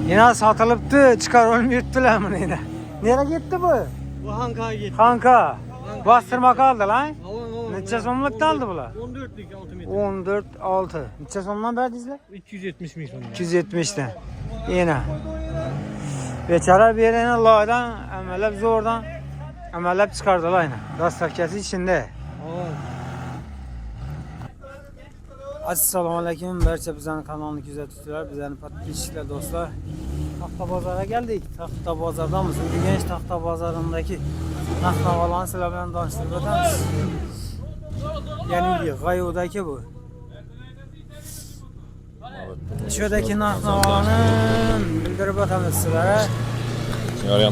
Yine satılıptı, çıkaralım yuttular bunu yine. Nereye gitti bu? Bu Hanka'ya gitti. Hanka. Bastırma kaldı lan. Aman. Neçe somluk kaldı bular? 14'lük 6 metre. 14, 6. Neçe somdan verdizler? 270 milyon. 270'ten. Yine. Beçara bir yerine Allah'dan emelep zordan emelep çıkardılar yine. Dastakesi içinde. Assalamu aleyküm. Berçe bizden kanalını güzel tutuyorlar. Bizden patlıcılar dostlar. Tahta Bazar'a geldik. Tahta Bazar'da mısın? Genç Tahta Bazar'ındaki naknavalan silahlarını danıştırıp ötemiz. Yenilgi. Gayodaki bu. Şuradaki naknavalanın bildirip ötemiz silahlara.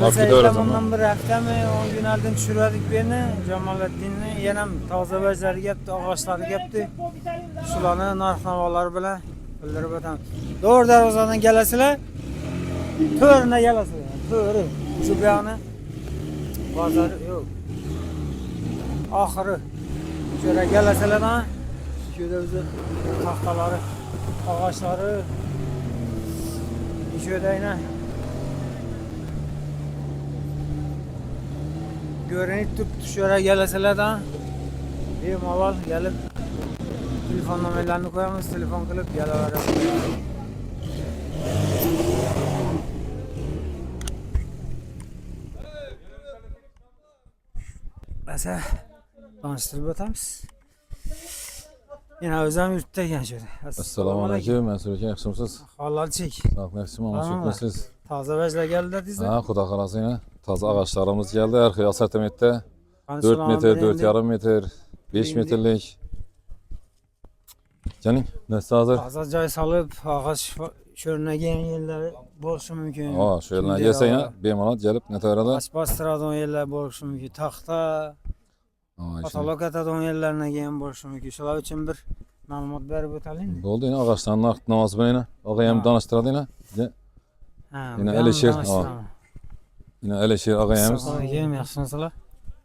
Mesela bundan bir hafta mı 10 gün elden düşürüyorduk birini. Cemalettin'le yenem taze bezleri yaptı, ağaçları yaptı. Sulanı, narxnavaları bilen bildirip ötemiz. Doğru darvazadan gelesiler. Törüne gelesiler. Törü. Şu beyanı. Bazarı yok. Ahırı. Şöyle gelesiler ha. Şöyle bize tahtaları, ağaçları. Şöyle yine. Görünüp tut şöyle geleseler de bir malal gelip telefon numaralarını koyamız, telefon kılıp geliver. Mesela tanıştırıp ötemiz. Yine özlem yurttayken şöyle. Assalamu aleyküm, ben Süreyken yakışımsız. Halal çek. Sağ olun, ama çekmesiz. Taze bezler geldiler dizler. Ha, kuda karası yine. Taze ağaçlarımız geldi. Her kıyas asatemette 4 metre, 4,5 metre, 5 metrelik. Canım, nasıl hazır? Taze cay salıp ağaç şörüne gelen yerler bolşu mümkün. Aa, şöyle gelsen ya, bemanat gelip ne taradı? Ağaç bastıradığın yerler bolşu mümkün. Tahta, katalog atadığın yerlerine gelen bolşu mümkün. Şolar için bir malumat verip ötelim. Oldu yine ağaçların artık namazı ben yine. Ağayım danıştırdı yine. Yine eleşir. Yine eleşir ağayımız. Ağayım yaxşısınızlar.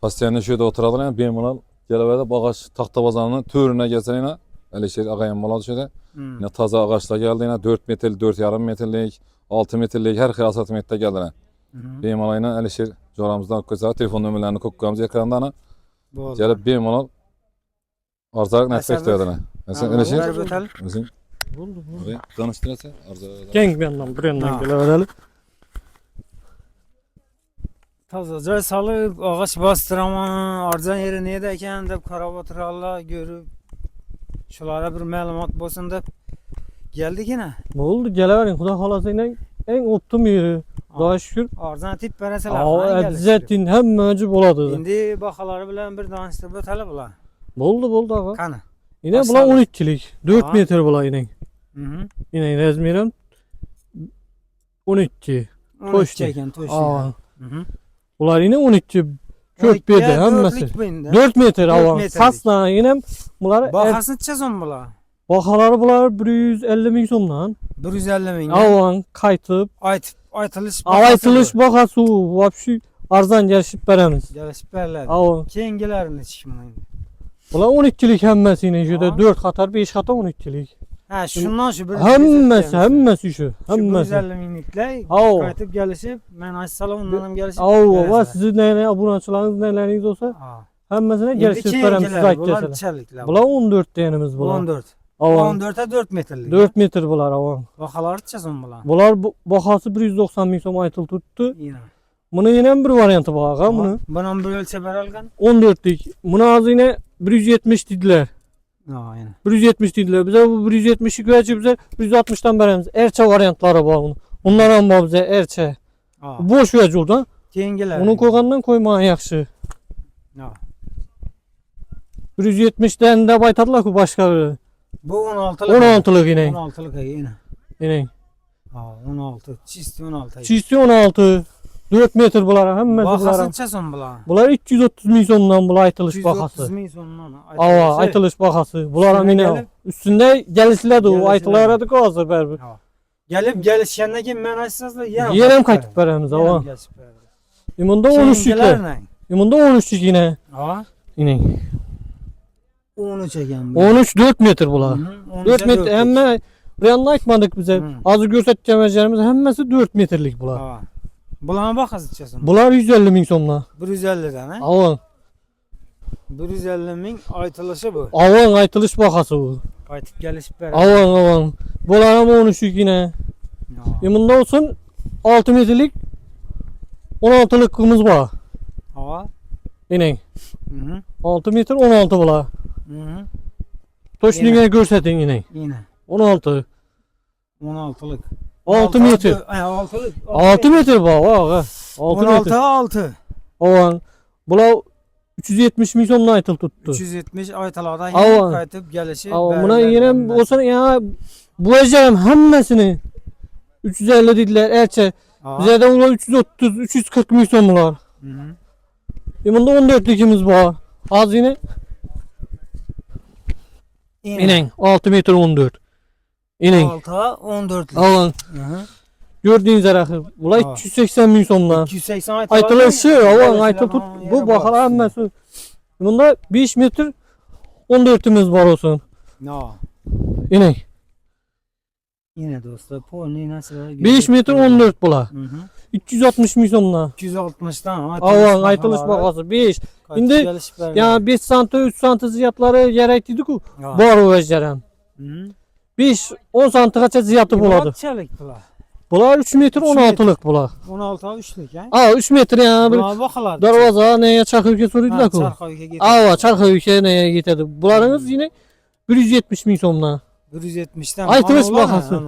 Pastiyanın şöyle oturalım yine, bemanat gelip ağaç tahta bazarının törüne gelsen yine. Eleşir ağayım oladı şöyle. Yine taze ağaçlar geldi yine 4 metrelik, 4,5 metrelik, 6 metrelik her kıyas asatemette geldiler. Bemanat yine eleşir. Coramızdan koysa telefon numaralarını koyacağımız ekranda. Gelip bemanat arzarak netfek diyorlar. Mesela eleşir. Mesela. Buldu. Danıştırırsa arzarak. Genç bir yandan buraya geleverelim. Taze salıp ağaç bastırama arzan yeri nedeyken dep karabatıralla görüp şulara bir məlumat bolsun dep geldik yine. Buldu geleverin kuda halasıyla en optim yeri. Daha şükür. Arzan tip bereseler. Edzettin hem mecib oladı. Şimdi bakaları bilen bir danıştırıp öteli bular. Buldu ağa. Kanı. Yine bula 13'lik. 4 metre bula yine. Yine rezmirim 12. 13 çeken toş. Bunlar yine 12 kök bedi hemmesi. 4 metre ağa. Sasla yine bunlar bakasını çözüm bula. Bakaları bunlar 150 min somdan. 150 min. Avan kaytıp aytılış bakası vapşi arzan gelişip beremiz. Gelişip berler. Avan. Kengelerini çıkmayın. Bunlar 12'lik hemmesi yine şurada 4 katar 5 katar 12'lik. Ha şundan şu bir hemmesi şu. Hemmesi. 150 minlikle kaytıp gelişip ben açsalam ondan gelişip. Ava sizin ne abunaçılarınız neleriniz olsa hemmesine gelişip beremiz siz aytlasınız. Bunlar 14 denimiz bunlar. 14. 14'e 4 metrelik. 4 metre bunlar avan. Bakaları çözüm bunlar. Bunlar bakası 190 min som aytıl tuttu. Yine. Bunun yine bir variantı var bunu. Bunun bir ölçeber algan. 14'lik. Bunu az yine 170 dediler. Aynen. 170 dediler. Bize bu 170'lik verecek bize 160'dan veremiz. Erçe variantları var bunun. Onlardan var bize erçe. Boş verecek oradan. Kengeler. Onu koygandan koymaya yakşı. 170'den de baytadılar ki başka biri. Bu 16'lık. 16'lık yine. 16'lık yine. Yine. 16. Çisti 16. Çisti 16. 4 metre bunlara hemmesi bunlara. Bakasını çözüm bunlar. Bunlar 330 min somdan bunlar aytılış bakası. 330 min somdan. Ava aytılış bakası. Bunlara yine üstünde gelişlerdi o aytılara da hazır berber. Gelip gelişkendeki ben açsazla yerem kaytıp beremiz ava. İmunda 13'lükler. İmunda 13'lük yine. Yine. 13 eken bu. 13 4 metre bunlar. 4 metre ama Buranı aytmadık bize. Hı. Azı göstereceğimiz hemmesi 4 metrlik bular. Ha. Bularına bakasız içesin. Bular 150 min somla. 150'den ha? Avan. 150 min aytılışı bu. Avan aytılış bakası bu. Aytıp gelişip ver. Avan. Bular ama 13 yine. Yımında olsun 6 metrlik 16'lık kımız var. Ha. İnen. Hı. 6 metre 16 bular. Hı. Toşluğuna görsetin yine. Yine. 16. 16'lık. 6 metre. 6'lık. 6 metre var. 6 metre. 16 6. Avan. Bular 370 milyon aytıl tuttu. 370 aytalarda Avan. yine kaytıp gelişi. Ama buna yine olsa ya bu ecerim hemmesini 350 dediler erçe. Bize de ulan 330 340 milyon var. Hı hı. Bunda 14 ligimiz var. Az yine inen 6 metre 14. İnen. 6'a 14'lük. Alan Hı hı. gördüğünüz zarafı. Bula Aa. 280 milyon. 280 aytalar. Aytılaşı alan aytıl tut. Bu bakar hemmesi. Bunda 5 metre 14'ümüz var olsun. No. İnen. Yine dostlar. Pony nasıl? 5 metre 14 bula. Hı hı. 260 milyonla. 260'dan Avan aytılış bakası 5. Şimdi ya 5 santim 3 santim ziyatları gerekliydi ku. Var o ecerim. Hı. 5 10 santigacha ziyatı buladı. Kaçalık bula? Bular 3 metre 16'lık bula. 16'a 3'lük ha. Aa 3 metre ya bir Buna bakalar. darvaza neye çakırke soruydular ku. Aa çarkı ülke neye getirdi. Bularınız yine 170 milyon somla. 170'den. Aytılış bakası.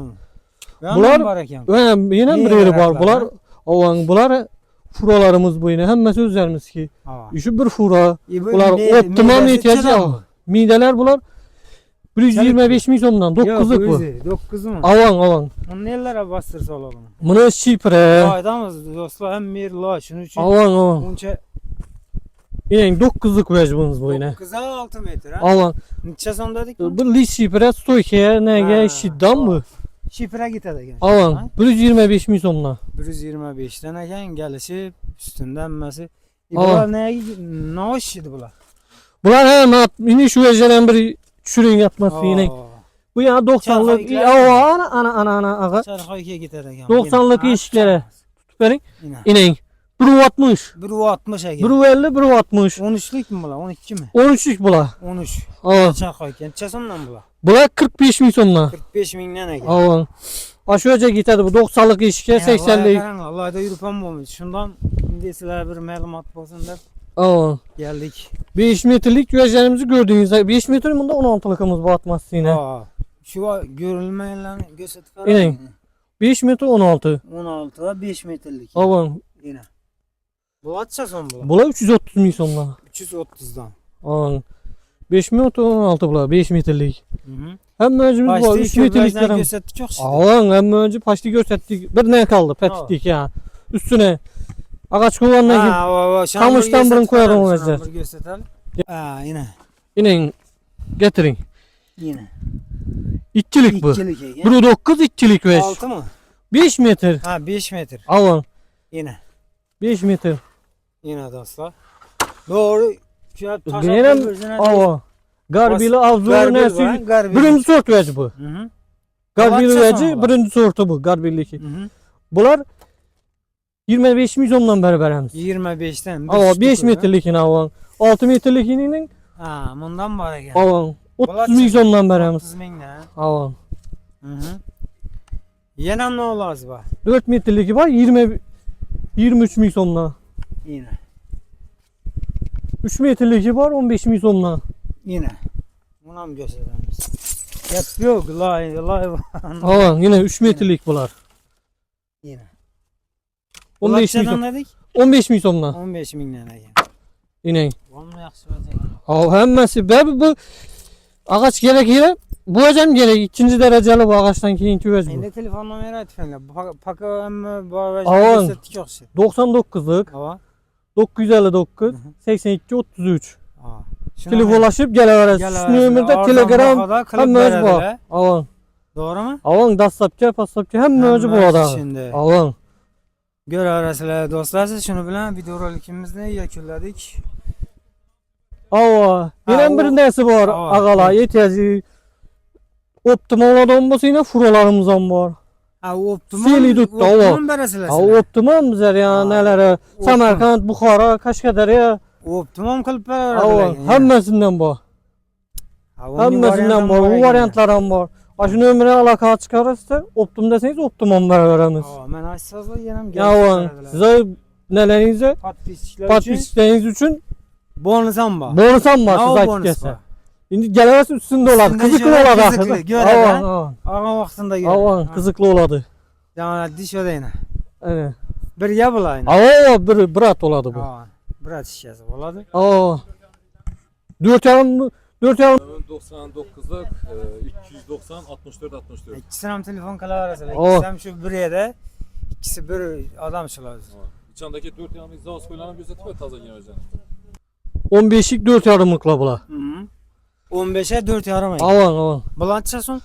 Bular yine bir yeri var. Bular ovan bular furalarımız bu yine hemmesi özlerimiz ki. Şu bir fura. Bular optimal ihtiyacı ya. Mideler bular 125 milyondan 9'luk bu. 9 mu? Avan. Bunu nelere bastırsa olalım. Bunu Şipre. Faydamız dostlar hem bir la şunun için. Avan. Bunca Yine 9'luk vecbimiz bu yine. 9'a 6 metre ha. Avan. Neçe son dedik mi? Bu li Şipre stoyke nege şiddan bu. Şifre gitedi. Avan. 125 milyonla. 125'ten eken gelişip üstünden mesi. Aa. Bunlar neye ne hoş idi bunlar. Bular hemen yine şu vecelen bir çürüğün yapması yine. Bu ya 90'lık ana aga. Çarxı 2'ye gitedi eken. 90'lık ilişkilere tutup Yine. inen. 160. 160 eken. 150 160. 13'lük mü bunlar? 12 mi? 13'lük bula. 13. Aa. Çarxı 2. Neçe sondan bunlar? Bular 45 milyonla. 45 mindən eken. Avan. Aşağıca gitedi bu 90'lık ilişkiye 80'lik. Allah'da yürüpəm olmuş. Şundan indi sizlərə bir məlumat olsun da Avan. geldik. 5 metrelik güveçlerimizi gördüğünüzde 5 metre bunda 16'lıkımız bu atması yine. Aa, şu görülmeyenlerini gösterdik. İnen. 5 metre 16. 16'a 5 metrelik. Avan. Yine. Bu atça son bu. Bula 330 milyonla. 330'dan. Avan. 5 metre 16 bula 5 metrelik. Hı hı. Hem möcümüz var 3 metrelikler hem. gösterdik çok şey. Avan hem möcü paşlı gösterdik. Bir ne kaldı petitlik ya. Üstüne ağaç kullanına kamıştan burun koyalım o yüzden. Gösterelim. Aa yine. İnen getirin. Yine. İtçilik bu. İkilik eken. Buru 9 itçilik veş. 6 mı? 5 metre. Ha 5 metre. Avan. Yine. 5 metre. Yine dostlar. Doğru. Benim ava. Garbili avzuru nesi? Birinci sort veci bu. Hı hı. Garbili Bakça veci sonra. birinci sortu bu garbilliki. Hı hı. Bular 25 milyondan beraberimiz. 25'ten. Ava 5 metrelikini avan. 6 metrelikinin Ha, bundan var ya. avan. Bular 30 milyondan beremiz. 30 bin ne? Avan. Hı hı. Yine ne olaz var? 4 metreliki var 23 milyonla. Yine. 3 metreliki var 15 milyonla. Yine. Buna mı gösteririz? Yok lay Avan yine 3 metrelik bunlar. Yine. 15 milyon milyon. dedik? 15 milyonla. 15 milyon eken. Yine. Vallahi yaxşı olacak. Aa hemmesi bu ağaç gerek yere bu hocam gerek ikinci dereceli bu ağaçtan keyinki vec bu. Endi telefon nomeri aytfanlar. Paka hem bu vec Avan. gösterdik çok şey. 99'luk Ava. 959 82 33. Aa. Telefonlaşıp geleveririz. Şu nömerde telegram hem mevzu bu. Avan. Doğru mu? Avan WhatsApp'ca hem mevzu bu adam. Şimdi. Avan. Görərsizlər dostlar, siz şunu bilən video rolikimizni yekünlədik. Ava. Yine bir nersi var ağala ihtiyacı Optimal adam olsa yine furalarımızdan var. Ha optimal. Seli tuttu, Optimal beresiler. Ha optimum bizler ya nelere Samarkand, Bukhara, Kaşgadarya. Optimum kılıp verer. Ha hemmesinden var. Hemmesinden var. Bu varyantlardan var. Aşın ömrüne alaka çıkarırsa optimum deseniz optimum veremiz. Men açsazla yenem Ya size nelerinize patpisleriniz için bonusam var. Bonusam var size açıkçası. Şimdi gelemez üstünde oladı. Kızıklı oladı. Göreden. Ağa vaxtında göreden. Ağa kızıklı oladı. Yani diş ödeyine. Evet. Bir ya bulayın. Ağa bir brat oladı bu. Brat işyası oladı. Ağa. 4,5 99'lık 290 64 64. İkisinem telefon kalaverasılar. İkisem şu bir yerde. İkisi bir adam şılar. İçindeki 4 yanı izah koyulanı gözetip ve taze geleceğim. 15'lik 4,5'lıkla bula. 15'e 4 yarım. Avan. Bulançasun?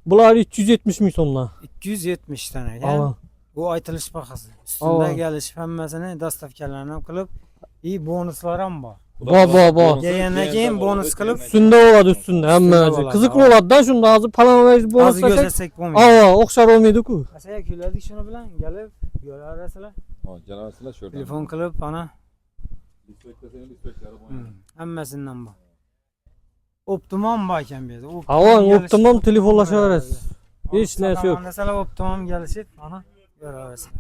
Bular 370 mi sonuna? 270 tane. Yani Avan. bu aytılış bakası. Üstünde geliş hemmesini dastavkarlarına kılıp iyi bonuslarım var. Ba. Yayına keyin bonus kılıp Üstünde oladı üstünde hemmesi. Kızıklı oladı da şunda azı palanlayız bonus azı gözersek bu mu? Ağa okşar olmaydı ku. Mesela külerdik şunu bilen gelip görerseler. Geleversinler şöyle. Telefon kılıp bana. Lispekleri bu. Hemmesinden bu. Optimum bayken bir. Avan optimum telefonlaşa veririz. Hiç nesi yok. Mesela optimum gelişip bana görerseler.